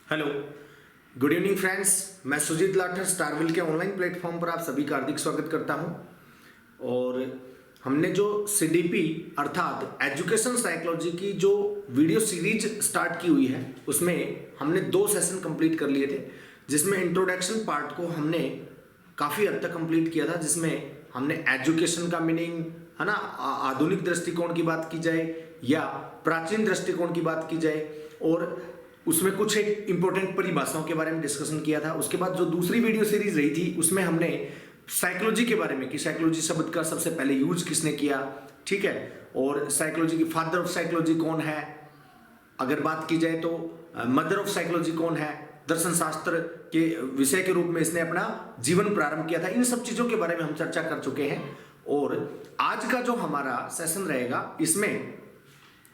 Hello, good evening friends. मैं सुजीत लाठर स्टारविल के online platform पर आप सभी का हार्दिक स्वागत करता हूं। और हमने जो सीडीपी अर्थात एजुकेशन साइकोलॉजी की जो वीडियो सीरीज स्टार्ट की हुई है उसमें हमने 2 सेशन कंप्लीट कर लिए थे, जिसमें इंट्रोडक्शन पार्ट को हमने काफ़ी हद तक कंप्लीट किया था, जिसमें हमने एजुकेशन का मीनिंग है ना, आधुनिक दृष्टिकोण की बात की जाए या प्राचीन दृष्टिकोण की बात की जाए, और उसमें कुछ एक इंपॉर्टेंट परिभाषाओं के बारे में डिस्कशन किया था। उसके बाद जो दूसरी वीडियो सीरीज रही थी उसमें हमने साइकोलॉजी के बारे में कि साइकोलॉजी शब्द का सबसे पहले यूज किसने किया, ठीक है, और साइकोलॉजी की फादर ऑफ साइकोलॉजी कौन है, अगर बात की जाए तो मदर ऑफ साइकोलॉजी कौन है, दर्शन शास्त्र के विषय के रूप में इसने अपना जीवन प्रारंभ किया था। इन सब चीजों के बारे में हम चर्चा कर चुके हैं। और आज का जो हमारा सेशन रहेगा इसमें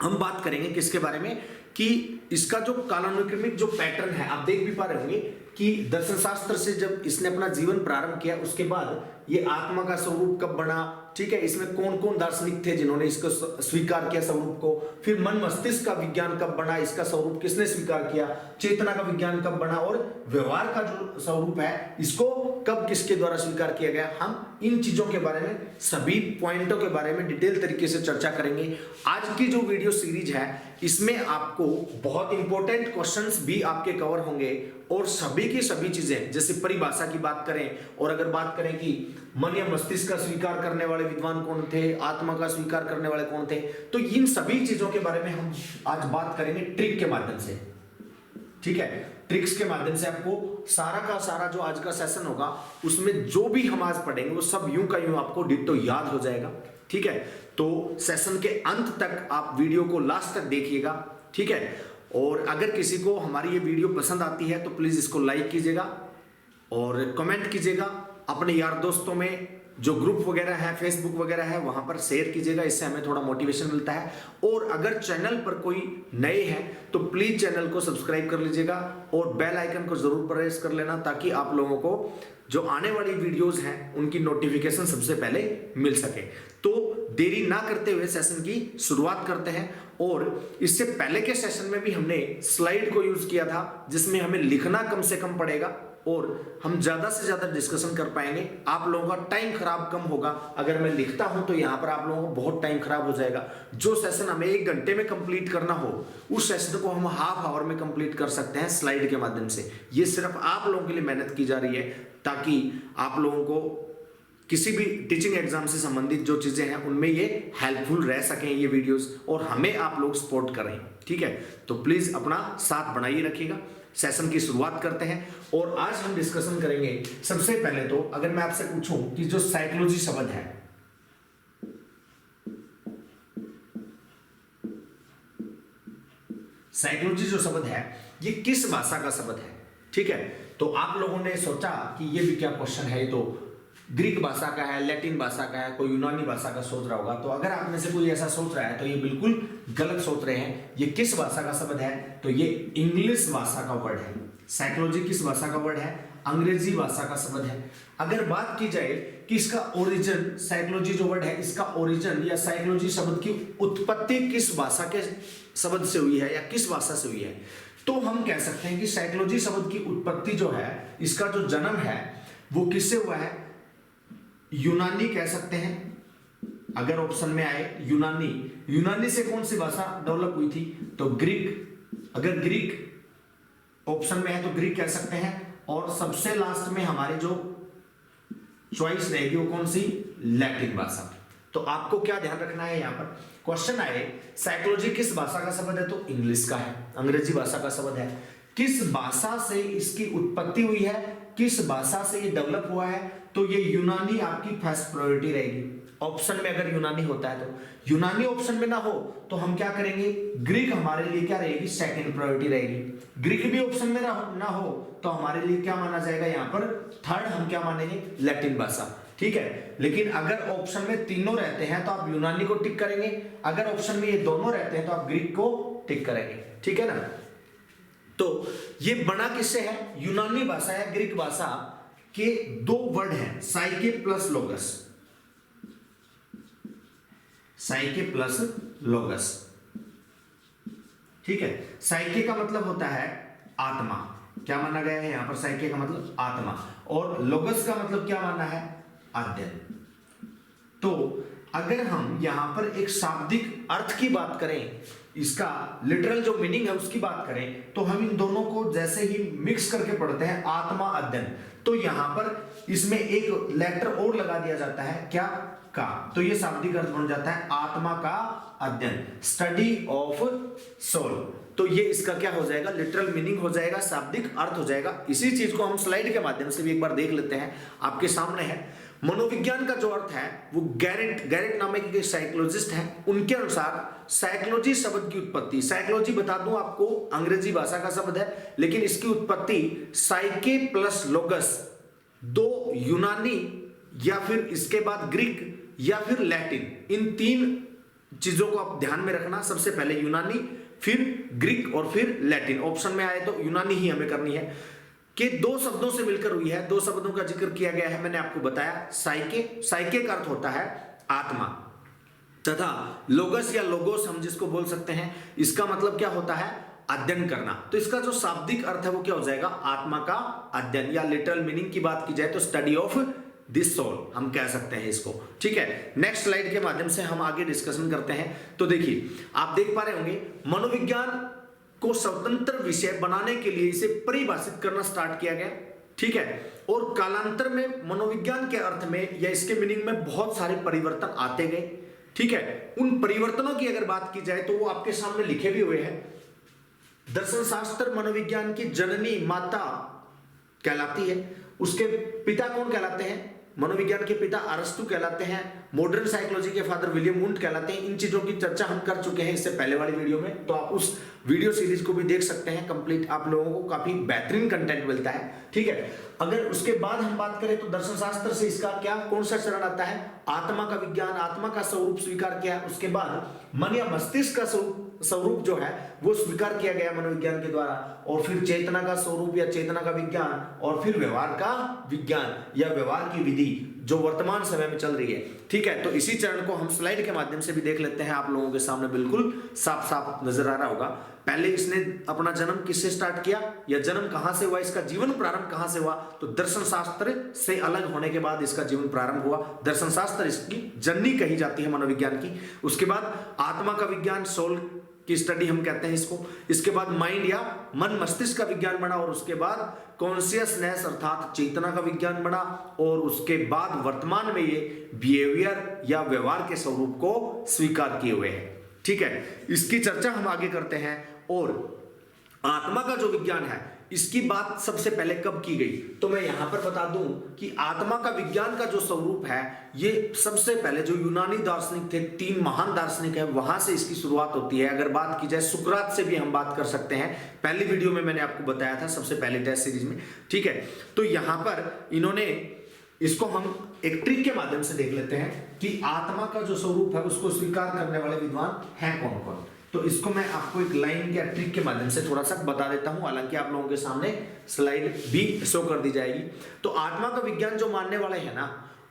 हम बात करेंगे किसके बारे में कि इसका जो कालानुक्रमिक जो पैटर्न है, आप देख भी पा रहे होंगे कि दर्शन शास्त्र से जब इसने अपना जीवन प्रारंभ किया उसके बाद ये आत्मा का स्वरूप कब बना, ठीक है, इसमें कौन कौन दार्शनिक थे जिन्होंने इसको स्वीकार किया स्वरूप को, फिर मन मस्तिष्क का विज्ञान कब बना, इसका स्वरूप किसने स्वीकार किया, चेतना का विज्ञान कब बना, और व्यवहार का जो स्वरूप है इसको कब किसके द्वारा स्वीकार किया गया। हम इन चीजों के बारे में, सभी पॉइंटों के बारे में डिटेल तरीके से चर्चा करेंगे। आज की जो वीडियो सीरीज है इसमें आपको बहुत इंपॉर्टेंट क्वेश्चंस भी आपके कवर होंगे, और सभी की सभी चीजें, जैसे परिभाषा की बात करें, और अगर बात करें कि मन या मस्तिष्क का स्वीकार करने वाले विद्वान कौन थे, आत्मा का स्वीकार करने वाले कौन थे, तो इन सभी चीजों के बारे में हम आज बात करेंगे ट्रिक के माध्यम से, ठीक है। ट्रिक्स के माध्यम से आपको सारा का सारा जो आज का सेशन होगा उसमें जो भी हम आज पढ़ेंगे वो सब यूं का यूं आपको डिट्टो याद हो जाएगा, ठीक है। तो सेशन के अंत तक आप वीडियो को लास्ट तक देखिएगा, ठीक है। और अगर किसी को हमारी ये वीडियो पसंद आती है तो प्लीज इसको लाइक कीजिएगा और कमेंट कीजिएगा, अपने यार दोस्तों में जो ग्रुप वगैरह है, फेसबुक वगैरह है, वहां पर शेयर कीजिएगा, इससे हमें थोड़ा मोटिवेशन मिलता है। और अगर चैनल पर कोई नए हैं तो प्लीज चैनल को सब्सक्राइब कर लीजिएगा और बेल आइकन को जरूर प्रेस कर लेना, ताकि आप लोगों को जो आने वाली वीडियोस हैं उनकी नोटिफिकेशन सबसे पहले मिल सके। तो देरी ना करते हुए सेशन की शुरुआत करते हैं। और इससे पहले के सेशन में भी हमने स्लाइड को यूज किया था, जिसमें हमें लिखना कम से कम पड़ेगा और हम ज्यादा से ज्यादा डिस्कशन कर पाएंगे। आप लोगों का टाइम खराब कम होगा। अगर मैं लिखता हूं तो यहां पर आप लोगों को बहुत टाइम खराब हो जाएगा। जो सेशन हमें 1 घंटे में कंप्लीट करना हो उस सेशन को हम हाफ आवर में कंप्लीट कर सकते हैं स्लाइड के माध्यम से। ये सिर्फ आप लोगों के लिए मेहनत की जा रही है, ताकि आप लोगों को किसी भी टीचिंग एग्जाम से संबंधित जो चीजें हैं उनमें ये हेल्पफुल रह सकें ये वीडियोस, और हमें आप लोग सपोर्ट करें, ठीक है। तो प्लीज अपना साथ बनाइए रखिएगा। सेशन की शुरुआत करते हैं और आज हम डिस्कशन करेंगे। सबसे पहले तो अगर मैं आपसे पूछूं कि जो साइकोलॉजी शब्द है, साइकोलॉजी जो शब्द है ये किस भाषा का शब्द है, ठीक है। तो आप लोगों ने सोचा कि ये भी क्या क्वेश्चन है, ये तो ग्रीक भाषा का है, लैटिन भाषा का है, कोई यूनानी भाषा का सोच रहा होगा। तो अगर आप में से कोई ऐसा सोच रहा है तो ये बिल्कुल गलत सोच रहे हैं। ये किस भाषा का शब्द है, तो ये इंग्लिश भाषा का वर्ड है। साइकोलॉजी किस भाषा का वर्ड है, अंग्रेजी भाषा का शब्द है। अगर बात की जाए कि इसका ओरिजिन, साइकोलॉजी जो वर्ड है इसका ओरिजिन या साइकोलॉजी शब्द की उत्पत्ति किस भाषा के शब्द से हुई है या किस भाषा से हुई है, तो हम कह सकते हैं कि साइकोलॉजी शब्द की उत्पत्ति जो है, इसका जो जन्म है वो किससे हुआ है, यूनानी कह सकते हैं। अगर ऑप्शन में आए यूनानी, यूनानी से कौन सी भाषा डेवलप हुई थी, तो ग्रीक। अगर ग्रीक ऑप्शन में है तो ग्रीक कह सकते हैं। और सबसे लास्ट में हमारी जो चॉइस रहेगी वो कौन सी, लैटिन भाषा। तो आपको क्या ध्यान रखना है, यहां पर क्वेश्चन आए साइकोलॉजी किस भाषा का शब्द है, तो इंग्लिश का है, अंग्रेजी भाषा का शब्द है। किस भाषा से इसकी उत्पत्ति हुई है, किस भाषा से ये डेवलप हुआ है, तो ये यूनानी आपकी फर्स्ट प्रायोरिटी रहेगी। ऑप्शन में अगर यूनानी होता है तो, यूनानी ऑप्शन में ना हो तो हम क्या करेंगे, ग्रीक हमारे लिए क्या रहेगी, सेकंड प्रायोरिटी रहेगी। ग्रीक भी ऑप्शन में ना हो तो हमारे लिए क्या माना जाएगा, यहां पर थर्ड हम क्या मानेंगे, लैटिन भाषा, ठीक है। लेकिन अगर ऑप्शन में तीनों रहते हैं तो आप यूनानी को टिक करेंगे, अगर ऑप्शन में ये दोनों रहते हैं तो आप ग्रीक को टिक करेंगे, ठीक है ना। तो ये बना किससे है, यूनानी भाषा या ग्रीक भाषा के 2 वर्ड हैं, साइके प्लस लोगस, साइके प्लस लोगस, ठीक है। साइके का मतलब होता है आत्मा। क्या माना गया है यहाँ पर? साइके का मतलब आत्मा, और लोगस का मतलब क्या माना है? अध्ययन। तो अगर हम यहाँ पर एक शाब्दिक अर्थ की बात करें, इसका लिटरल जो मीनिंग है उसकी बात करें, तो हम इन दोनों को जैसे ही मिक्स करके पढ़ते हैं, आत्मा अध्ययन, तो यहाँ पर इसमें एक लेटर और लगा दिया जाता है, क्या? का। तो ये शाब्दिक अर्थ बन जाता है आत्मा का अध्ययन, स्टडी ऑफ सोल। तो ये इसका क्या हो जाएगा? लिटरल मीनिंग हो जाएगा, शाब्दिक अर्थ हो जाएगा। इसी चीज को हम स्लाइड के माध्यम से भी एक बार देख लेते हैं, आपके सामने है। मनोविज्ञान का जो अर्थ है वो गैरेट नामक एक साइकोलॉजिस्ट हैं, उनके अनुसार साइकोलॉजी शब्द की उत्पत्ति, साइकोलॉजी बता दूं आपको अंग्रेजी भाषा का शब्द है, लेकिन इसकी उत्पत्ति साइके प्लस लोगस, दो यूनानी या फिर इसके बाद ग्रीक या फिर लैटिन, इन तीन चीजों को आप ध्यान में रखना। सबसे पहले यूनानी, फिर ग्रीक और फिर लैटिन। ऑप्शन में आए तो यूनानी ही हमें करनी है, कि दो शब्दों से मिलकर हुई है, दो शब्दों का जिक्र किया गया है। मैंने आपको बताया साइके का अर्थ होता है आत्मा, तथा लोगस या लोगोस हम जिसको बोल सकते हैं, इसका मतलब क्या होता है? अध्ययन करना। तो इसका जो शाब्दिक अर्थ है वो क्या हो जाएगा? आत्मा का अध्ययन, या लिटरल मीनिंग की बात की जाए तो स्टडी ऑफ दिस सोल हम कह सकते हैं इसको। ठीक है, नेक्स्ट स्लाइड के माध्यम से हम आगे डिस्कशन करते हैं। तो देखिए, आप देख पा रहे होंगे मनोविज्ञान को स्वतंत्र विषय बनाने के लिए इसे परिभाषित करना स्टार्ट किया गया। ठीक है, और कालांतर में मनोविज्ञान के अर्थ में या इसके मीनिंग में बहुत सारे परिवर्तन आते गए। ठीक है, उन परिवर्तनों की अगर बात की जाए तो वो आपके सामने लिखे भी हुए हैं। दर्शन शास्त्र मनोविज्ञान की जननी माता कहलाती है। उसके पिता कौन कहलाते हैं? मनोविज्ञान के पिता अरस्तु कहलाते हैं। मॉडर्न साइकोलॉजी के फादर विलियम वुंट कहलाते हैं। इन चीजों की चर्चा हम कर चुके हैं इससे पहले वाली वीडियो में, तो आप उस वीडियो सीरीज को भी देख सकते हैं कंप्लीट, आप लोगों को काफी बेहतरीन कंटेंट मिलता है। ठीक है, अगर उसके बाद हम बात करें तो दर्शन शास्त्र से इसका क्या कौन सा चरण आता है? आत्मा का विज्ञान, आत्मा का स्वरूप स्वीकार किया। उसके बाद मन या मस्तिष्क का स्वरूप जो है वो स्वीकार किया गया मनोविज्ञान के द्वारा, और फिर चेतना का स्वरूप या चेतना का विज्ञान, और फिर व्यवहार का विज्ञान या व्यवहार की विधि जो वर्तमान समय में चल रही है। ठीक है, तो इसी चरण को हम स्लाइड के माध्यम से भी देख लेते हैं। आप लोगों के सामने बिल्कुल साफ साफ नजर आ रहा होगा। पहले इसने अपना जन्म किससे स्टार्ट किया, या जन्म कहां से हुआ, इसका जीवन प्रारंभ कहां से हुआ? तो दर्शन शास्त्र से अलग होने के बाद इसका जीवन प्रारंभ हुआ। दर्शन शास्त्र इसकी जननी कही जाती है मनोविज्ञान की। उसके बाद आत्मा का विज्ञान, सोल की स्टडी हम कहते हैं इसको। इसके बाद माइंड या मन मस्तिष्क का विज्ञान बना, और उसके बाद कॉन्शियसनेस अर्थात चेतना का विज्ञान बना, और उसके बाद वर्तमान में ये बिहेवियर या व्यवहार के स्वरूप को स्वीकार किए हुए हैं। ठीक है, इसकी चर्चा हम आगे करते हैं। और आत्मा का जो विज्ञान है इसकी बात सबसे पहले कब की गई, तो मैं यहां पर बता दूं कि आत्मा का विज्ञान का जो स्वरूप है ये सबसे पहले जो यूनानी दार्शनिक थे, तीन महान दार्शनिक है, वहां से इसकी शुरुआत होती है। अगर बात की जाए सुकरात से भी हम बात कर सकते हैं, पहली वीडियो में मैंने आपको बताया था सबसे पहले टेस्ट सीरीज में। ठीक है, तो यहां पर इन्होंने इसको हम एक ट्रिक के माध्यम से देख लेते हैं कि आत्मा का जो स्वरूप है उसको स्वीकार करने वाले विद्वान हैं कौन कौन। तो इसको मैं आपको एक लाइन या ट्रिक के माध्यम से थोड़ा सा बता देता हूं, हालांकि आप लोगों के सामने स्लाइड भी शो कर दी जाएगी। तो आत्मा का विज्ञान जो मानने वाले हैं ना,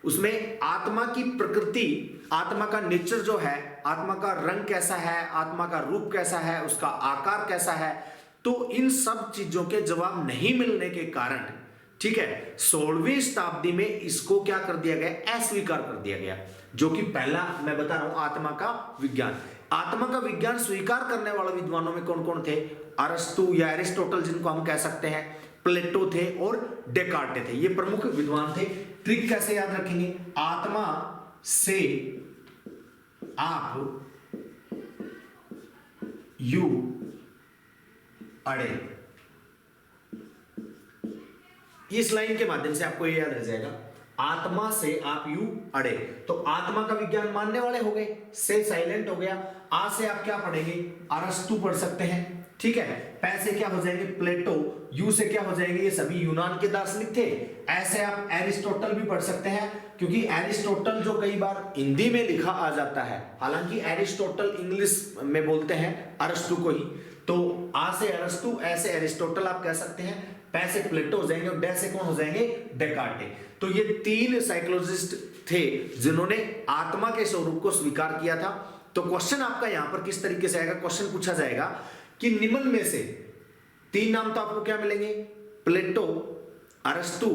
उसमें आत्मा की प्रकृति, आत्मा का नेचर जो है, आत्मा का रंग कैसा है, आत्मा का रूप कैसा है, उसका आकार कैसा है, तो इन सब चीजों के जवाब नहीं मिलने के कारण, ठीक है, 16वीं शताब्दी में इसको क्या कर दिया गया? अस्वीकार कर दिया गया। जो कि पहला मैं बता रहा हूं आत्मा का विज्ञान। आत्मा का विज्ञान स्वीकार करने वाले विद्वानों में कौन कौन थे? अरस्तु या एरिस्टोटल जिनको हम कह सकते हैं, प्लेटो थे और डेकार्टे थे, ये प्रमुख विद्वान थे। ट्रिक कैसे याद रखेंगे? आत्मा से आप यू अड़े, इस लाइन के माध्यम से आपको ये याद रह जाएगा, आत्मा से आप यू अड़े। तो आत्मा का विज्ञान मानने वाले हो गए, से साइलेंट हो गया। आ से आप क्या पढ़ेंगे? अरस्तु पढ़ सकते हैं, ठीक है। पै से क्या हो जाएंगे? प्लेटो। यू से क्या हो जाएंगे? ये सभी यूनान के दार्शनिक थे। ऐसे आप एरिस्टोटल भी पढ़ सकते हैं, क्योंकि एरिस्टोटल जो कई बार हिंदी में लिखा आ जाता है, हालांकि एरिस्टोटल इंग्लिश में बोलते हैं अरस्तु को ही। तो आ से अरस्तु, ऐसे एरिस्टोटल आप कह सकते हैं। पै से प्लेटो हो जाएंगे और डे से कौन हो जाएंगे? डेकार्टे। तो ये तीन साइकोलॉजिस्ट थे जिन्होंने आत्मा के स्वरूप को स्वीकार किया था। तो क्वेश्चन आपका यहां पर किस तरीके से आएगा? क्वेश्चन पूछा जाएगा कि निम्न में से तीन नाम तो आपको क्या मिलेंगे, प्लेटो, अरस्तु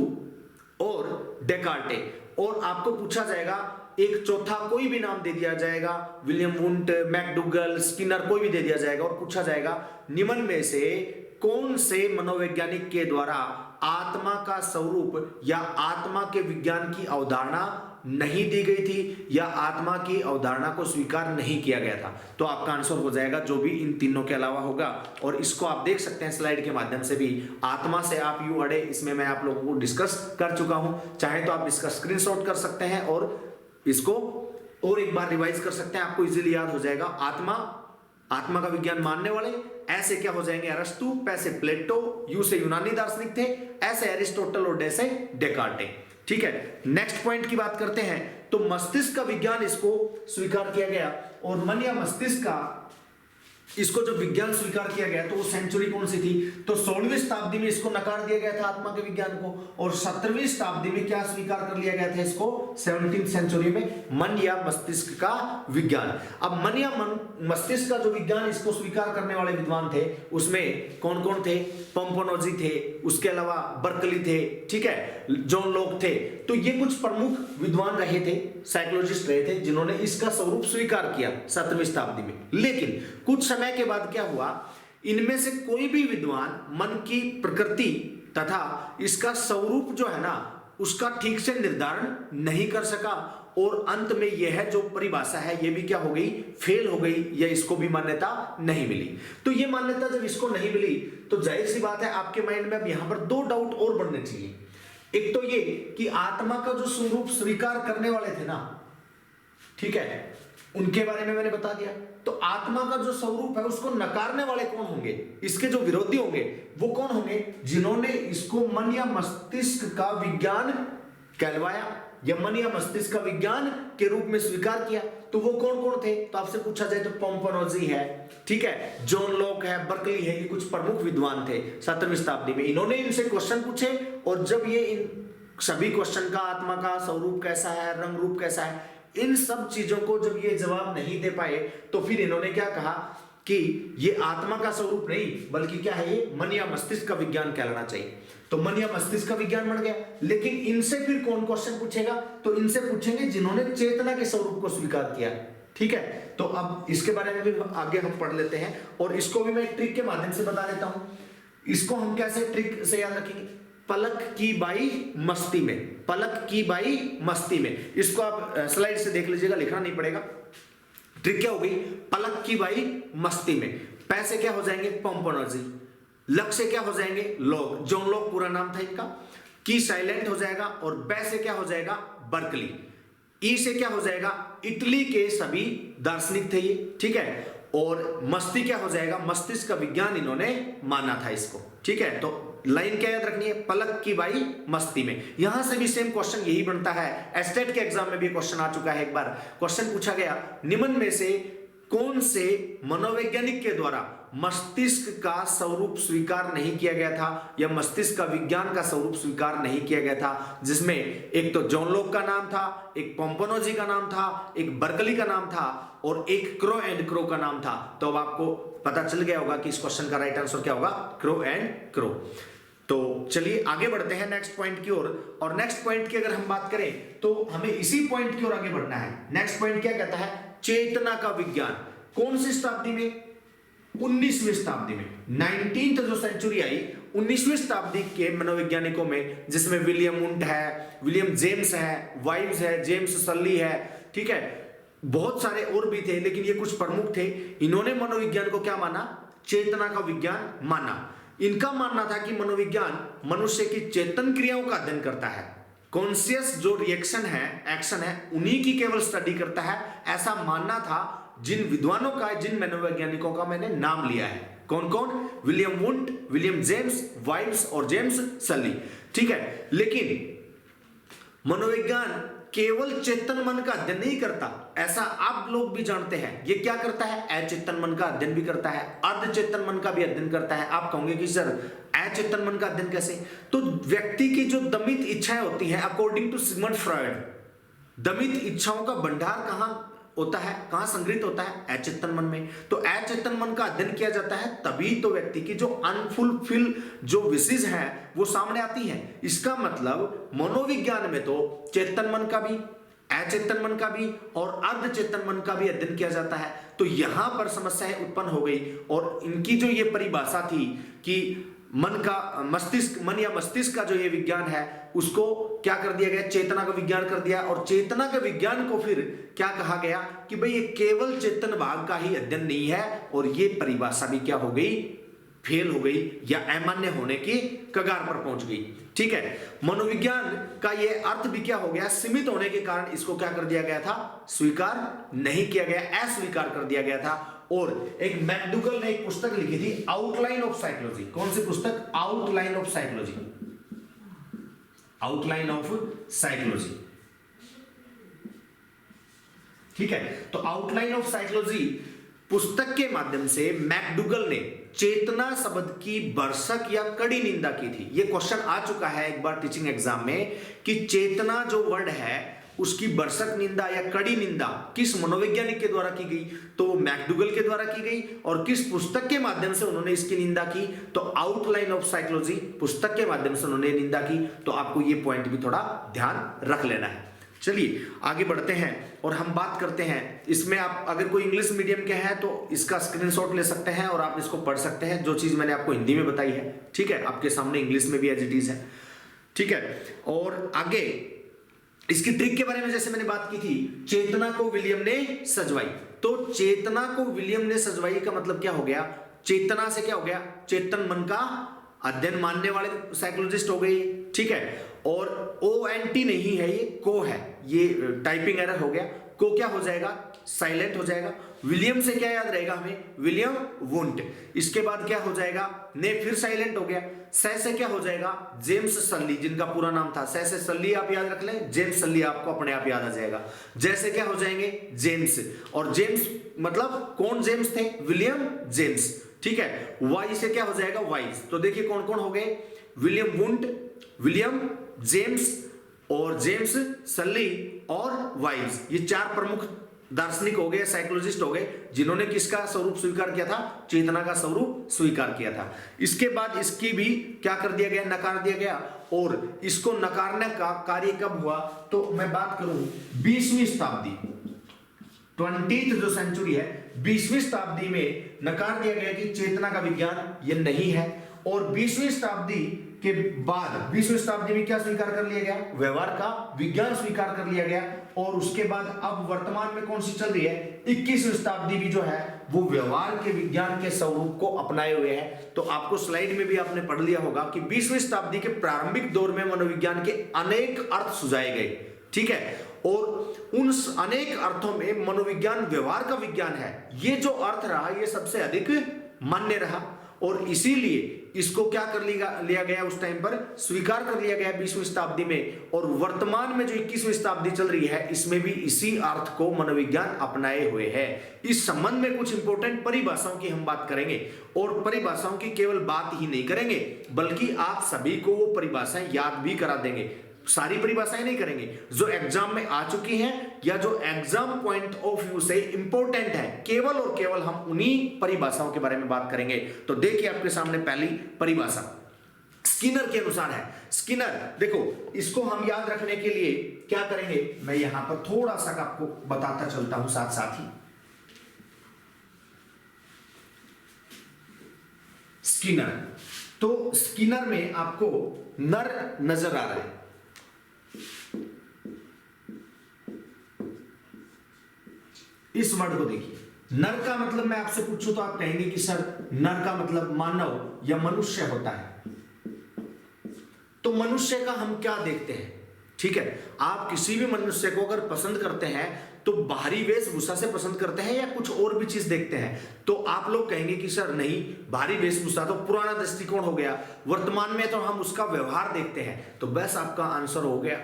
और डेकार्टे। और आपको पूछा जाएगा एक चौथा कोई भी नाम दे दिया जाएगा, विलियम वुंट, मैकडूगल, स्किनर, कोई भी दे दिया जाएगा और पूछा जाएगा निम्न में से कौन से मनोवैज्ञानिक के द्वारा आत्मा का स्वरूप या आत्मा के विज्ञान की अवधारणा नहीं दी गई थी या आत्मा की अवधारणा को स्वीकार नहीं किया गया था। तो आपका आंसर हो जाएगा जो भी इन तीनों के अलावा होगा। और इसको आप देख सकते हैं स्लाइड के माध्यम से भी, आत्मा से आप यू अड़े, इसमें मैं आप लोगों को डिस्कस कर चुका हूं। चाहे तो आप इसका स्क्रीनशॉट कर सकते हैं और इसको और एक बार रिवाइज कर सकते हैं, आपको इजीली याद हो जाएगा। आत्मा का विज्ञान मानने वाले ऐसे क्या हो जाएंगे, अरस्तु, पैसे प्लेटो, यू से यूनानी दार्शनिक थे, ऐसे एरिस्टोटल और डे से डेकार्टे। ठीक है, नेक्स्ट पॉइंट की बात करते हैं। तो मस्तिष्क का विज्ञान इसको स्वीकार किया गया और मन या मस्तिष्क का इसको जो विज्ञान स्वीकार किया गया तो वो सेंचुरी कौन सी थी, तो 16वीं शताब्दी में इसको नकार दिया गया था आत्मा के विज्ञान को। और 17वीं शताब्दी में क्या स्वीकार कर लिया गया था इसको, 17वीं सेंचुरी में, मन या मस्तिष्क का विज्ञान। अब मन या मस्तिष्क का जो विज्ञान इसको स्वीकार करने वाले विद्वान थे उसमें कौन कौन थे, पोम्पोनोजी थे, उसके अलावा बर्कली थे, ठीक है, जॉन लॉक थे। तो ये कुछ प्रमुख विद्वान रहे थे, साइकोलॉजिस्ट रहे थे जिन्होंने इसका स्वरूप स्वीकार किया 17वीं शताब्दी में। लेकिन कुछ समय के बाद क्या हुआ, इनमें से कोई भी विद्वान मन की प्रकृति तथा इसका स्वरूप जो है ना उसका ठीक से निर्धारण नहीं कर सका और अंत में यह जो परिभाषा है ये भी क्या हो गई, फेल हो गई, या इसको भी मान्यता नहीं मिली। तो ये मान्यता जब इसको नहीं मिली तो जाहिर सी बात है आपके माइंड में अब यहां पर दो डाउट और बढ़ने चाहिए। एक तो ये कि आत्मा का जो स्वरूप स्वीकार करने वाले थे ना, ठीक है, उनके बारे में मैंने बता दिया। तो आत्मा का जो स्वरूप है उसको नकारने वाले कौन होंगे, इसके जो विरोधी होंगे वो कौन होंगे, जिन्होंने इसको मन या मस्तिष्क का विज्ञान कहलवाया या मन या मस्तिष्क का विज्ञान के रूप में स्वीकार किया। तो वो कौन कौन थे, तो आपसे पूछा जाए तो पोम्पोनोजी है, ठीक है, जॉन लॉक है, बर्कली है, ये कुछ प्रमुख विद्वान थे 17वीं शताब्दी में। इन्होंने इनसे क्वेश्चन पूछे और जब ये इन सभी क्वेश्चन का आत्मा का स्वरूप कैसा है, रंग रूप कैसा है, इन सब चीजों को जब ये जवाब नहीं दे पाए तो फिर इन्होंने क्या कहा कि ये आत्मा का स्वरूप नहीं बल्कि क्या है, ये मन या मस्तिष्क का विज्ञान कहलाना चाहिए। तो मन या मस्तिष्क का विज्ञान बन गया। लेकिन इनसे फिर कौन क्वेश्चन पूछेगा, तो इनसे पूछेंगे जिन्होंने चेतना के स्वरूप को स्वीकार किया, ठीक है। तो अब इसके बारे में भी आगे हम पढ़ लेते हैं और इसको भी मैं एक ट्रिक के माध्यम से बता देता हूं। इसको हम कैसे ट्रिक से याद रखेंगे, पलक की बाई मस्ती में, पलक की बाई मस्ती में। इसको आप स्लाइड से देख लीजिएगा, लिखना नहीं पड़ेगा। ट्रिक क्या हो गई, पलक की बाई मस्ती में, पैसे क्या हो जाएंगे, पोम्पोनोजी, लक से क्या हो जाएंगे, लॉक, जॉन लॉक पूरा नाम था इनका, की साइलेंट हो जाएगा और बै से क्या हो जाएगा, बर्कली, ई से क्या हो जाएगा, इटली के सभी दार्शनिक थे ये, ठीक है। और मस्ती क्या हो जाएगा, मस्तिष्क का विज्ञान इन्होंने माना था इसको, ठीक है। तो लाइन क्या याद रखनी है, पलक की बाई मस्ती में। यहां से भी सेम क्वेश्चन यही बनता है, एस्टेट के एग्जाम में भी क्वेश्चन आ चुका है। एक बार क्वेश्चन पूछा गया, निम्न में से कौन से मनोवैज्ञानिक के द्वारा मस्तिष्क का स्वरूप स्वीकार नहीं किया गया था या मस्तिष्क का विज्ञान का स्वरूप स्वीकार नहीं किया गया था, जिसमें एक तो जॉन लॉक का नाम था, एक पोम्पोनोजी का नाम था, एक बर्कली का नाम था और एक क्रो एंड क्रो का नाम था। तो अब आपको पता चल गया होगा कि इस क्वेश्चन का राइट आंसर क्या होगा, क्रो एंड क्रो। तो चलिए आगे बढ़ते हैं नेक्स्ट पॉइंट की ओर। और नेक्स्ट पॉइंट की अगर हम बात करें तो हमें इसी पॉइंट की ओर आगे बढ़ना है। नेक्स्ट पॉइंट क्या कहता है, चेतना का विज्ञान। कौन सी शताब्दी में, 19वीं शताब्दी में। 19th जो सेंचुरी आई 19वीं शताब्दी के मनोवैज्ञानिकों में, जिसमें विलियम वुंट है, विलियम जेम्स है, वाइव्स है, जेम्स सल्ली है, ठीक है, बहुत सारे और भी थे लेकिन ये कुछ प्रमुख थे। इन्होंने मनोविज्ञान को क्या माना, चेतना का विज्ञान माना। इनका मानना था कि मनोविज्ञान मनुष्य की चेतन क्रियाओं का अध्ययन करता है, कॉन्शियस जो रिएक्शन है, एक्शन है, उन्हीं की केवल स्टडी करता है, ऐसा मानना था जिन विद्वानों का, जिन मनोवैज्ञानिकों का मैंने नाम लिया है। कौन कौन, William Wundt, William James, wives और जेम्स सल्ली, ठीक है। लेकिन मनोविज्ञान केवल चेतन मन का अध्ययन नहीं करता, ऐसा आप लोग भी जानते हैं। ये क्या करता है, अचेतन मन का अध्ययन भी करता है, अर्धचेतन मन का भी अध्ययन करता है। आप कहोगे कि सर अचेतन मन का अध्ययन कैसे, तो व्यक्ति की जो दमित इच्छाएं होती हैं, अकॉर्डिंग टू सिगमंड फ्रॉयड, दमित इच्छाओं का भंडार कहां होता है, कहां संग्रहित होता है? अचेतन मन में। तो अचेतन मन का अध्ययन किया जाता है तभी तो व्यक्ति की जो अनफुलफिल जो विशेष है वो सामने आती है। इसका मतलब मनोविज्ञान में तो चेतन मन का भी, अचेतन मन का भी और अर्धचेतन मन का भी अध्ययन किया जाता है। तो यहां पर समस्याएं उत्पन्न हो गई और इनकी जो ये परिभाषा थी कि मन का मस्तिष्क, मन या मस्तिष्क का जो ये विज्ञान है उसको क्या कर दिया गया? चेतना का विज्ञान कर दिया। और चेतना के विज्ञान को फिर क्या कहा गया कि भाई ये केवल चेतन भाग का ही अध्ययन नहीं है, और ये परिभाषा भी क्या हो गई? फेल हो गई या अमान्य होने की कगार पर पहुंच गई। ठीक है, मनोविज्ञान का ये अर्थ भी क्या हो गया? सीमित होने के कारण इसको क्या कर दिया गया था? स्वीकार नहीं किया गया, अस्वीकार कर दिया गया था। और एक मैकडूगल ने एक पुस्तक लिखी थी, आउटलाइन ऑफ साइकोलॉजी। कौन सी पुस्तक? Outline of psychology. Outline of psychology. ठीक है, तो आउटलाइन ऑफ साइकोलॉजी पुस्तक के माध्यम से मैकडूगल ने चेतना शब्द की भरसक या कड़ी निंदा की थी। यह क्वेश्चन आ चुका है एक बार टीचिंग एग्जाम में कि चेतना जो वर्ड है उसकी भरसक निंदा या कड़ी निंदा किस मनोवैज्ञानिक के द्वारा की गई? तो मैकडूगल के द्वारा की गई। और किस पुस्तक के माध्यम से उन्होंने इसकी निंदा की? तो आउटलाइन ऑफ साइकोलॉजी पुस्तक के माध्यम से उन्होंने निंदा की। तो आपको ये पॉइंट भी थोड़ा ध्यान रख लेना है। चलिए आगे बढ़ते हैं और हम बात करते हैं इसमें। आप अगर कोई इंग्लिश मीडियम के हैं तो इसका स्क्रीनशॉट ले सकते हैं और आप इसको पढ़ सकते हैं, जो चीज मैंने आपको हिंदी में बताई है। ठीक है, आपके सामने इंग्लिश में भी एज इट इज है। ठीक है, और आगे इसकी ट्रिक के बारे में जैसे मैंने बात की थी, चेतना को विलियम ने सजवाई। तो चेतना को विलियम ने सजवाई का मतलब क्या हो गया? चेतना से क्या हो गया? चेतन मन का अध्ययन मानने वाले साइकोलॉजिस्ट हो गए। ठीक है, और ONT नहीं है, ये को है, ये टाइपिंग एरर हो गया। को क्या हो जाएगा? साइलेंट हो जाएगा। विलियम से क्या याद रहेगा हमें? William Wundt. इसके बाद क्या हो जाएगा? ने फिर साइलेंट हो गया। से क्या हो जाएगा? जेम्स सल्ली, जिनका पूरा नाम था। से सल्ली आप याद रख लें, जेम्स सल्ली आपको अपने आप याद आ जाएगा। जैसे क्या हो जाएंगे? जेम्स। और जेम्स मतलब कौन जेम्स थे? William James. ठीक है, वाई से क्या हो जाएगा? वाइज। तो देखिए कौन कौन हो गए? विलियम वुंट, विलियम जेम्स और जेम्स सल्ली और वाइज। ये चार प्रमुख दार्शनिक हो गए, साइकोलॉजिस्ट हो गए, जिन्होंने किसका स्वरूप स्वीकार किया था? चेतना का स्वरूप स्वीकार किया था। इसके बाद इसकी भी क्या कर दिया गया? नकार दिया गया। और इसको नकारने का कार्य कब हुआ? तो मैं बात करूं 20वीं शताब्दी, 20th जो सेंचुरी है, 20वीं शताब्दी में नकार दिया गया कि चेतना का विज्ञान ये नहीं है। और 20वीं शताब्दी के बाद 20वीं शताब्दी में क्या स्वीकार कर लिया गया? व्यवहार का विज्ञान स्वीकार कर लिया गया। और उसके बाद अब वर्तमान में कौन सी चल रही है? 21वीं शताब्दी भी जो है वो व्यवहार के विज्ञान के स्वरूप को अपनाए हुए है। तो आपको स्लाइड में भी आपने पढ़ लिया होगा कि 20वीं शताब्दी के प्रारंभिक दौर में मनोविज्ञान के अनेक अर्थ सुझाए गए। ठीक है, और उन अनेक अर्थों में मनोविज्ञान व्यवहार का विज्ञान है, ये जो अर्थ रहा ये सबसे अधिक मान्य रहा। और इसीलिए इसको क्या कर लिया गया? उस टाइम पर स्वीकार कर लिया गया 20वीं शताब्दी में। और वर्तमान में जो 21वीं शताब्दी चल रही है इसमें भी इसी अर्थ को मनोविज्ञान अपनाए हुए है। इस संबंध में कुछ इंपॉर्टेंट परिभाषाओं की हम बात करेंगे, और परिभाषाओं की केवल बात ही नहीं करेंगे बल्कि आप सभी को वो परिभाषाएं याद भी करा देंगे। सारी परिभाषाएं नहीं करेंगे, जो एग्जाम में आ चुकी हैं या जो एग्जाम पॉइंट ऑफ व्यू से इंपॉर्टेंट है, केवल और केवल हम उन्हीं परिभाषाओं के बारे में बात करेंगे। तो देखिए आपके सामने पहली परिभाषा स्किनर के अनुसार है। स्किनर देखो, इसको हम याद रखने के लिए क्या करेंगे, मैं यहां पर थोड़ा सा आपको बताता चलता हूं साथ साथ ही। स्किनर, तो स्किनर में आपको नर नजर आ रहा है। इस वर्ड को देखिए, नर का मतलब मैं आपसे पूछूं तो आप कहेंगे कि सर नर का मतलब मानव या मनुष्य होता है। तो मनुष्य का हम क्या देखते हैं? ठीक है, आप किसी भी मनुष्य को अगर पसंद करते हैं तो बाहरी वेशभूषा से पसंद करते हैं या कुछ और भी चीज देखते हैं? तो आप लोग कहेंगे कि सर नहीं, बाहरी वेशभूषा तो पुराना दृष्टिकोण हो गया, वर्तमान में तो हम उसका व्यवहार देखते हैं। तो बस आपका आंसर हो गया,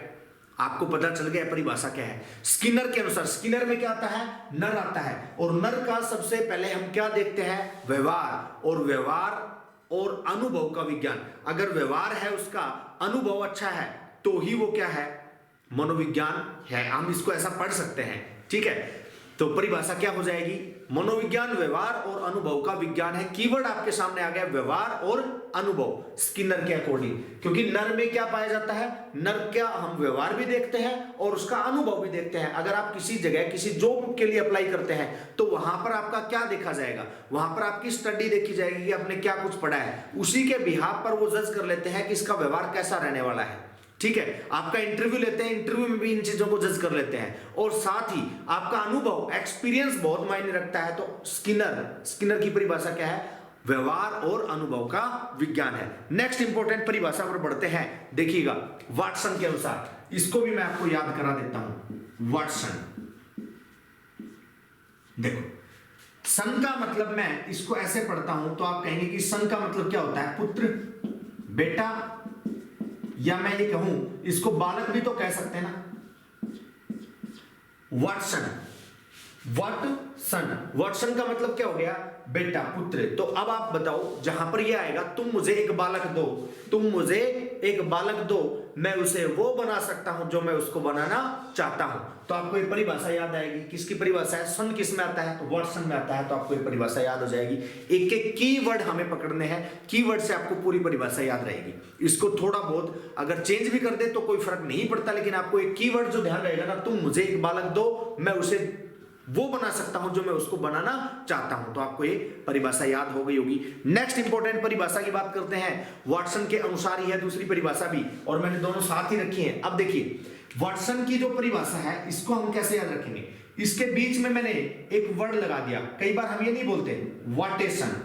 आपको पता चल गया परिभाषा क्या है। स्किनर के अनुसार, स्किनर में क्या आता है? नर आता है। और नर का सबसे पहले हम क्या देखते हैं? व्यवहार, और व्यवहार और अनुभव का विज्ञान। अगर व्यवहार है, उसका अनुभव अच्छा है, तो ही वो क्या है? मनोविज्ञान है। हम इसको ऐसा पढ़ सकते हैं। ठीक है, तो परिभाषा क्या हो जाएगी? मनोविज्ञान व्यवहार और अनुभव का विज्ञान है। कीवर्ड आपके सामने आ गया, व्यवहार और अनुभव, स्किनर के अकॉर्डिंग। क्योंकि नर में क्या पाया जाता है? नर क्या हम व्यवहार भी देखते हैं और उसका अनुभव भी देखते हैं। अगर आप किसी जगह किसी जॉब के लिए अप्लाई करते हैं तो वहां पर आपका क्या देखा जाएगा? वहां पर आपकी स्टडी देखी जाएगी कि आपने क्या कुछ पढ़ा है। उसी के बिहाफ पर वो जज कर लेते हैं कि इसका व्यवहार कैसा रहने वाला है। ठीक है, आपका इंटरव्यू लेते हैं, इंटरव्यू में भी इन चीजों को जज कर लेते हैं। और साथ ही आपका अनुभव, एक्सपीरियंस बहुत मायने रखता है। तो स्किनर की परिभाषा क्या है? व्यवहार और अनुभव का विज्ञान है। नेक्स्ट इंपॉर्टेंट परिभाषा पर बढ़ते हैं। देखिएगा, वाटसन के अनुसार, इसको भी मैं आपको याद करा देता हूं। वाटसन, देखो, सन का मतलब, मैं इसको ऐसे पढ़ता हूं तो आप कहेंगे कि सन का मतलब क्या होता है? पुत्र, बेटा, या मैं ये कहूं इसको बालक भी तो कह सकते हैं ना। वाटसन, वाटसन का मतलब क्या हो गया? बेटा, पुत्र। तो अब आप बताओ, जहां पर ये आएगा, तुम मुझे एक बालक दो, तुम मुझे एक बालक दो, मैं उसे वो बना सकता हूं जो मैं उसको बनाना चाहता हूं। तो आपको ये परिभाषा याद आएगी। किसकी परिभाषा है? सन किस में आता है? तो वाटसन में आता है। तो आपको ये परिभाषा याद हो जाएगी। एक एक कीवर्ड हमें पकड़ने हैं, कीवर्ड से आपको पूरी परिभाषा याद रहेगी। इसको थोड़ा बहुत अगर चेंज भी कर दे तो कोई फर्क नहीं पड़ता, लेकिन आपको एक कीवर्ड जो ध्यान रहेगा ना, तुम मुझे एक बालक दो, मैं उसे वो बना सकता हूं जो मैं उसको बनाना चाहता हूं। तो आपको ये परिभाषा याद हो गई होगी। नेक्स्ट इंपॉर्टेंट परिभाषा की बात करते हैं। वाटसन के अनुसार ही है दूसरी परिभाषा भी, और मैंने दोनों साथ ही रखी है। अब देखिए, वाटसन की जो परिभाषा है इसको हम कैसे याद रखेंगे? इसके बीच में मैंने एक वर्ड लगा दिया। कई बार हम ये नहीं बोलते व्हाट ए सन,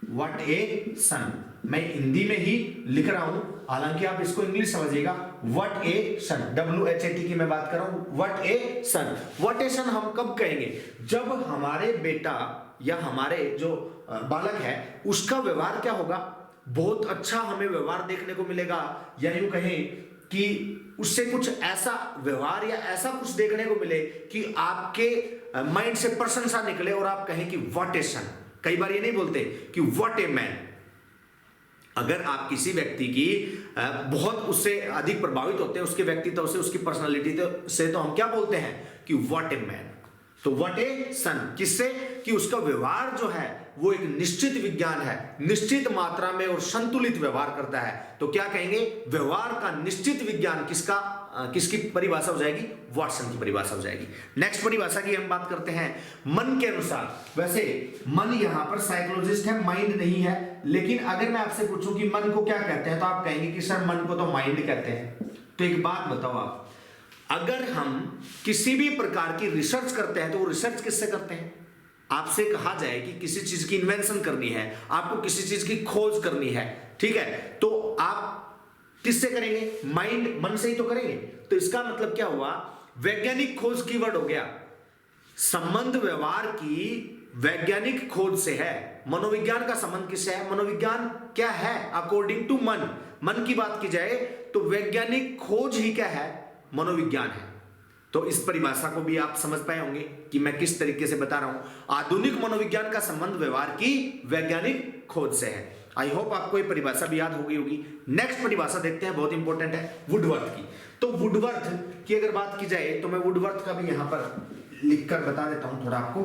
व्हाट ए सन, मैं हिंदी में ही लिख रहा हूं, हालांकि आप इसको इंग्लिश समझिएगा। व्हाट ए सन, WHAT की मैं बात कर रहा हूं। व्हाट ए सन, व्हाट ए सन हम कब कहेंगे? जब हमारे बेटा या हमारे जो बालक है उसका व्यवहार क्या होगा? बहुत अच्छा हमें व्यवहार देखने को मिलेगा, या यूं कहें कि उससे कुछ ऐसा व्यवहार या ऐसा कुछ देखने को मिले कि आपके माइंड से प्रशंसा निकले और आप कहें कि व्हाट ए सन। कई बार ये नहीं बोलते कि व्हाट ए मैन। अगर आप किसी व्यक्ति की बहुत उससे अधिक प्रभावित होते हैं, उसके व्यक्तित्व से, उसकी पर्सनालिटी से, तो हम क्या बोलते हैं कि व्हाट ए मैन। तो व्हाट ए सन, किससे? कि उसका व्यवहार जो है वो एक निश्चित विज्ञान है, निश्चित मात्रा में और संतुलित व्यवहार करता है। तो क्या कहेंगे? व्यवहार का निश्चित विज्ञान किसकी परिभाषा हो जाएगी? वाटसन की परिभाषा हो जाएगी। नेक्स्ट परिभाषा की हम बात करते हैं मन के अनुसार। वैसे मन यहां पर साइकोलॉजिस्ट है, माइंड नहीं है, लेकिन अगर मैं आपसे पूछूं कि मन को क्या कहते हैं तो आप कहेंगे कि सर मन को तो माइंड कहते हैं। तो एक बात बताओ आप, अगर हम किसी भी प्रकार की रिसर्च करते हैं तो वो रिसर्च किससे करते हैं? आपसे कहा जाए कि किसी चीज की इन्वेंशन करनी है, आपको किसी चीज की खोज करनी है, ठीक है, तो आप किससे करेंगे? माइंड, मन से ही तो करेंगे। तो इसका मतलब क्या हुआ? वैज्ञानिक खोज कीवर्ड हो गया। संबंध व्यवहार की वैज्ञानिक खोज से है। मनोविज्ञान का संबंध किससे है? मनोविज्ञान क्या है? अकॉर्डिंग टू मन की बात की जाए तो वैज्ञानिक खोज ही क्या है? मनोविज्ञान है। तो इस परिभाषा को भी आप समझ पाए होंगे कि मैं किस तरीके से बता रहा हूं। आधुनिक मनोविज्ञान का संबंध व्यवहार की वैज्ञानिक खोज से है। आई होप आपको ये परिभाषा भी याद हो गई होगी। नेक्स्ट परिभाषा देखते हैं, बहुत इंपॉर्टेंट है, वुडवर्थ की। तो वुडवर्थ की अगर बात की जाए तो मैं वुडवर्थ का भी यहां पर लिखकर बता देता हूं थोड़ा आपको।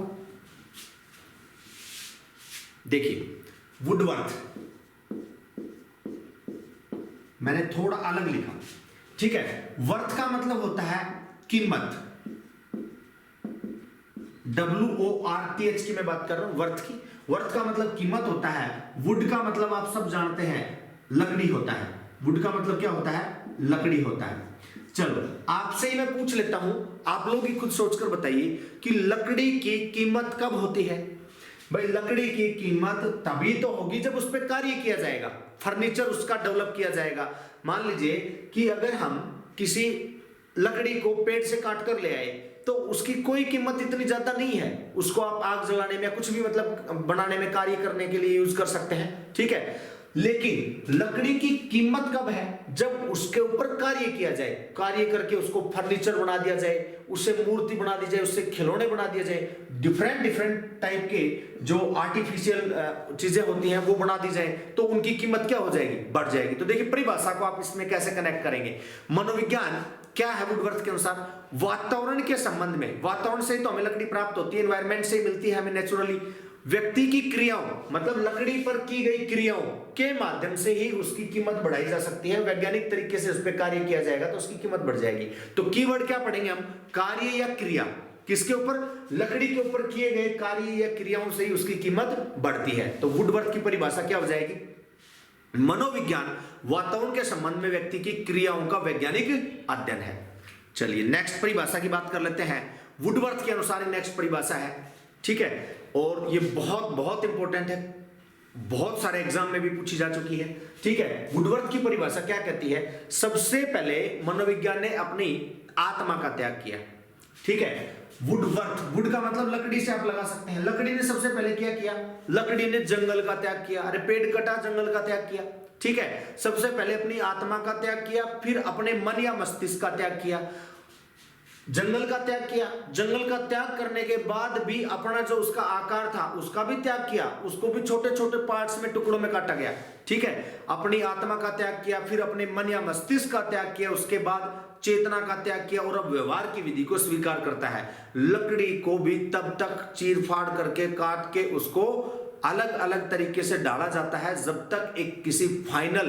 देखिए, वुडवर्थ मैंने थोड़ा अलग लिखा, ठीक है। वर्थ का मतलब होता है कीमत, WORTH की मैं बात कर रहा हूं, वर्थ की। वर्थ का मतलब कीमत होता है। वुड का मतलब आप सब जानते हैं लकड़ी होता है। वुड का मतलब क्या होता है? लकड़ी होता है। चलो आपसे ही मैं पूछ लेता हूं, आप लोग ही खुद सोचकर बताइए कि लकड़ी की कीमत कब होती है? भाई लकड़ी की कीमत तभी तो होगी जब उस पर कार्य किया जाएगा, फर्नीचर उसका डेवलप किया जाएगा। मान लीजिए कि अगर हम किसी लकड़ी को पेड़ से काट कर ले आए तो उसकी कोई कीमत इतनी ज्यादा नहीं है, उसको आप आग जलाने में या कुछ भी मतलब बनाने में, कार्य करने के लिए यूज कर सकते हैं, ठीक है। लेकिन लकड़ी की कीमत कब है? जब उसके ऊपर कार्य किया जाए, कार्य करके उसको फर्नीचर बना दिया जाए, उससे मूर्ति बना दी जाए, उससे खिलौने बना दिया जाए, डिफरेंट डिफरेंट टाइप के जो आर्टिफिशियल चीजें होती हैं वो बना दी जाए, तो उनकी कीमत क्या हो जाएगी? बढ़ जाएगी। तो देखिए परिभाषा को आप इसमें कैसे कनेक्ट करेंगे। मनोविज्ञान क्या है वुडवर्थ के अनुसार? वातावरण के संबंध में, वातावरण से तो हमें लकड़ी प्राप्त होती है, एनवायरमेंट से मिलती है हमें नेचुरली। व्यक्ति की क्रियाओं, मतलब लकड़ी पर की गई क्रियाओं के माध्यम से ही उसकी कीमत बढ़ाई जा सकती है। वैज्ञानिक तरीके से उस पर कार्य किया जाएगा तो उसकी कीमत बढ़ जाएगी। तो कीवर्ड क्या पढ़ेंगे हम? कार्य या क्रिया। किसके ऊपर? लकड़ी के ऊपर किए गए कार्य या क्रियाओं से ही उसकी कीमत बढ़ती है। तो वुडवर्थ की परिभाषा क्या हो जाएगी? मनोविज्ञान वातावरण के संबंध में व्यक्ति की क्रियाओं का वैज्ञानिक अध्ययन है। चलिए नेक्स्ट परिभाषा की बात कर लेते हैं। वुडवर्थ के अनुसार नेक्स्ट परिभाषा है, ठीक है, और ये बहुत बहुत इंपॉर्टेंट है, बहुत सारे एग्जाम में भी पूछी जा चुकी है, ठीक है। वुडवर्थ की परिभाषा क्या कहती है? सबसे पहले मनोविज्ञान ने अपनी आत्मा का त्याग किया, ठीक है। वुडवर्थ, वुड का मतलब लकड़ी से आप लगा सकते हैं। लकड़ी ने सबसे पहले क्या किया? लकड़ी ने जंगल का त्याग किया। अरे पेड़ कटा, जंगल का त्याग किया, ठीक है। सबसे पहले अपनी आत्मा का त्याग किया, फिर अपने मन या मस्तिष्क का त्याग किया, जंगल का त्याग किया। जंगल का त्याग करने के बाद भी अपना जो उसका आकार था उसका भी त्याग किया, उसको भी छोटे छोटे पार्ट्स में, टुकड़ों में काटा गया, ठीक है। अपनी आत्मा का त्याग किया, फिर अपने मन या मस्तिष्क का त्याग किया, उसके बाद चेतना का त्याग किया, और अब व्यवहार की विधि को स्वीकार करता है। लकड़ी को भी तब तक चीर फाड़ करके, काट के उसको अलग अलग तरीके से डाला जाता है जब तक एक किसी फाइनल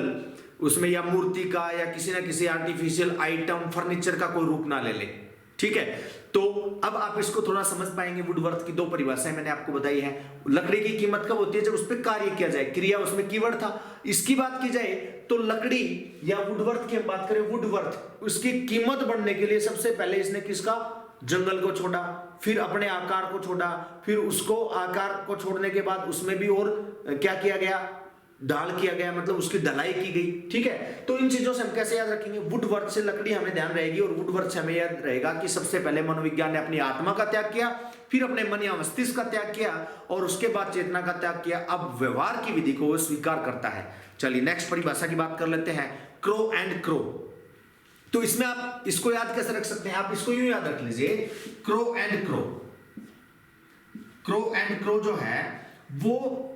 उसमें या मूर्ति का या किसी ना किसी आर्टिफिशियल आइटम, फर्नीचर का कोई रूप ना ले ले, ठीक है। तो अब आप इसको थोड़ा समझ पाएंगे। वुडवर्थ की दो परिभाषाएं मैंने आपको बताई है। लकड़ी की कीमत कब होती है? जब उस पर कार्य किया जाए, क्रिया उसमें कीवर्ड था। इसकी बात की जाए तो लकड़ी या वुडवर्थ की हम बात करें, वुडवर्थ उसकी कीमत बढ़ने के लिए सबसे पहले इसने किसका? जंगल को छोड़ा, फिर अपने आकार को छोड़ा, फिर उसको आकार को छोड़ने के बाद उसमें भी और क्या किया गया? ढाल किया गया, मतलब उसकी ढलाई की गई, ठीक है। तो इन चीजों से हम कैसे याद रखेंगे? वुडवर्थ से लकड़ी हमें ध्यान रहेगी, और वुडवर्थ से हमें याद रहेगा कि सबसे पहले मनोविज्ञान ने अपनी आत्मा का त्याग किया, फिर अपने मन या मस्तिष्क का त्याग किया, और उसके बाद चेतना का त्याग किया। अब व्यवहार की विधि को वो स्वीकार करता है। चलिए नेक्स्ट परिभाषा की बात कर लेते हैं, क्रो एंड क्रो। तो इसमें आप इसको याद कैसे रख सकते हैं? आप इसको यूं याद रख लीजिए, crow and crow. Crow and crow जो है वो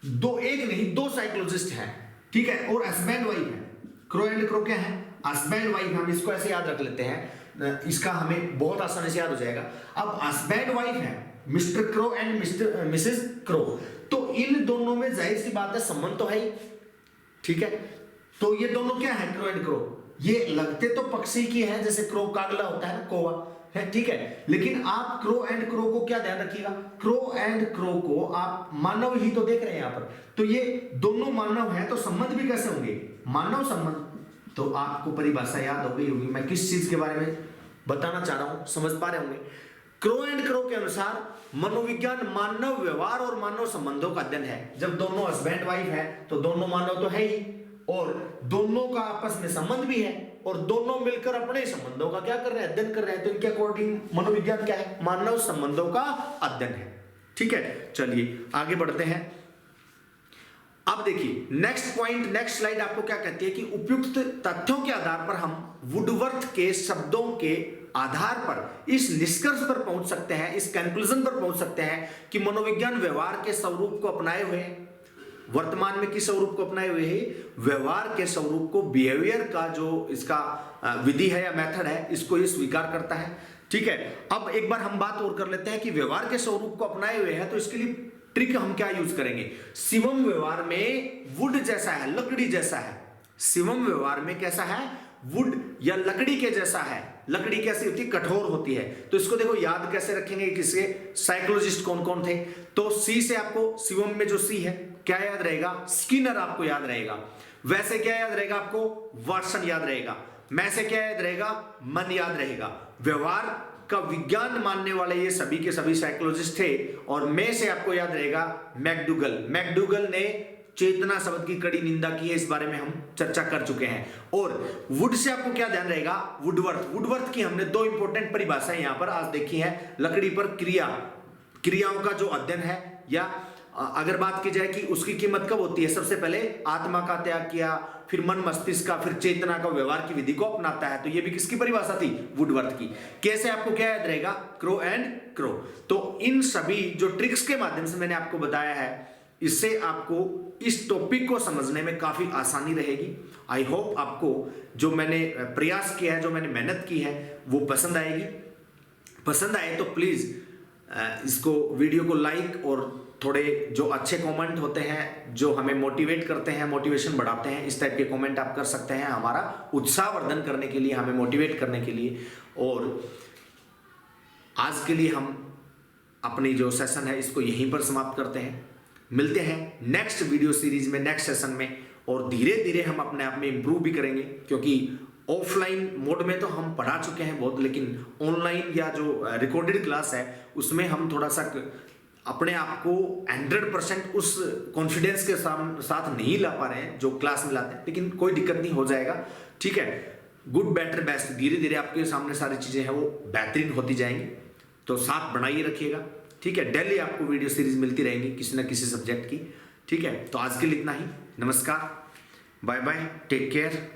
दो, एक नहीं दो साइकोलॉजिस्ट हैं, ठीक है, और हस्बैंड वाइफ है। क्रो एंड क्रो क्या है? Husband wife. हम इसको ऐसे याद रख लेते हैं, इसका हमें बहुत आसानी से याद हो जाएगा। अब हस्बैंड वाइफ है, mister crow and Mrs crow. तो इन दोनों में जाहिर सी बात है संबंध तो है ही, ठीक है। तो ये दोनों क्या है? Crow and crow. ये लगते तो पक्षी की है, जैसे क्रो कागला होता है ना, कौवा है, ठीक है। लेकिन आप क्रो एंड क्रो को क्या ध्यान रखिएगा? क्रो एंड क्रो को आप मानव ही तो देख रहे हैं यहां पर। तो ये दोनों मानव हैं, तो संबंध भी कैसे होंगे? मानव संबंध। तो आपको परिभाषा याद हो गई होगी, मैं किस चीज के बारे में बताना चाह रहा हूं, समझ पा रहे होंगे। क्रो एंड क्रो के अनुसार मनोविज्ञान मानव व्यवहार और मानव संबंधों का अध्ययन है। जब दोनों हस्बैंड वाइफ है तो दोनों मानव तो है ही, और दोनों का आपस में संबंध भी है, और दोनों मिलकर अपने संबंधों का क्या कर रहे हैं? अध्ययन कर रहे हैं। तो इनके अकॉर्डिंग मनोविज्ञान क्या है? मानव संबंधों का अध्ययन है, ठीक है। चलिए आगे बढ़ते हैं। अब देखिए नेक्स्ट पॉइंट, नेक्स्ट स्लाइड आपको क्या कहती है कि उपयुक्त तथ्यों के आधार पर हम वुडवर्थ के शब्दों के आधार पर इस निष्कर्ष पर पहुंच सकते हैं, इस कंक्लूजन पर पहुंच सकते हैं कि मनोविज्ञान व्यवहार के स्वरूप को अपनाए हुए हैं। वर्तमान में किस स्वरूप को अपनाए हुए है? व्यवहार के स्वरूप को, बिहेवियर का जो इसका विधि है या मेथड है, इसको ये स्वीकार करता है, ठीक है। अब एक बार हम बात और कर लेते हैं कि व्यवहार के स्वरूप को अपनाए हुए हैं, तो इसके लिए ट्रिक हम क्या यूज करेंगे? शिवम व्यवहार में वुड जैसा है, लकड़ी जैसा है। शिवम व्यवहार में कैसा है? वुड या लकड़ी के जैसा है। लकड़ी कैसी होती है? कठोर होती है। तो इसको देखो याद कैसे रखेंगे, किसके साइकोलॉजिस्ट कौन कौन थे? तो सी से आपको, शिवम में जो सी है क्या याद रहेगा? स्किनर आपको याद रहेगा। वैसे क्या याद रहेगा आपको? वाटसन याद रहेगा। मैं से क्या याद रहेगा? मन याद रहेगा। व्यवहार का विज्ञान मानने वाले ये सभी के सभी साइकोलॉजिस्ट थे। और मैं से आपको याद रहेगा मैकडूगल। मैकडूगल ने चेतना शब्द की कड़ी निंदा की है, इस बारे में हम चर्चा कर चुके हैं। और वुड से आपको क्या ध्यान रहेगा? वुडवर्थ। वुडवर्थ की हमने दो इंपॉर्टेंट परिभाषाएं यहां पर आज देखी है। लकड़ी पर क्रियाओं का जो अध्ययन है, या अगर बात की जाए कि उसकी कीमत कब होती है, सबसे पहले आत्मा का त्याग किया, फिर मन मस्तिष्क का, फिर चेतना का, व्यवहार की विधि को अपनाता है। तो ये भी किसकी परिभाषा थी? वुडवर्थ की। कैसे आपको क्या याद रहेगा? Crow and crow. तो इन सभी जो ट्रिक्स के माध्यम से मैंने आपको बताया है, इससे आपको इस टॉपिक को समझने में काफी आसानी रहेगी। आई होप आपको जो मैंने प्रयास किया है, जो मैंने मेहनत की है, वो पसंद आएगी। पसंद आए तो प्लीज इसको वीडियो को लाइक और थोड़े जो अच्छे कमेंट होते हैं, जो हमें मोटिवेट करते हैं, मोटिवेशन बढ़ाते हैं, इस टाइप के कमेंट आप कर सकते हैं हमारा उत्साहवर्धन करने के लिए, हमें मोटिवेट करने के लिए। और आज के लिए हम अपनी जो सेशन है इसको यहीं पर समाप्त करते हैं। मिलते हैं नेक्स्ट वीडियो सीरीज में, नेक्स्ट सेशन में, और धीरे धीरे हम अपने आप में इंप्रूव भी करेंगे, क्योंकि ऑफलाइन मोड में तो हम पढ़ा चुके हैं बहुत, लेकिन ऑनलाइन या जो रिकॉर्डेड क्लास है उसमें हम थोड़ा सा अपने आप को 100% उस कॉन्फिडेंस के साथ नहीं ला पा रहे हैं जो क्लास में लाते हैं, लेकिन कोई दिक्कत नहीं, हो जाएगा। ठीक है, गुड बेटर बेस्ट, धीरे धीरे आपके सामने सारी चीजें हैं वो बेहतरीन होती जाएंगी। तो साथ बनाइए रखिएगा। ठीक है, डेली आपको वीडियो सीरीज मिलती रहेंगी किसी न किसी सब्जेक्ट की। ठीक है, तो आज के लिए इतना ही। नमस्कार, बाय बाय, टेक केयर।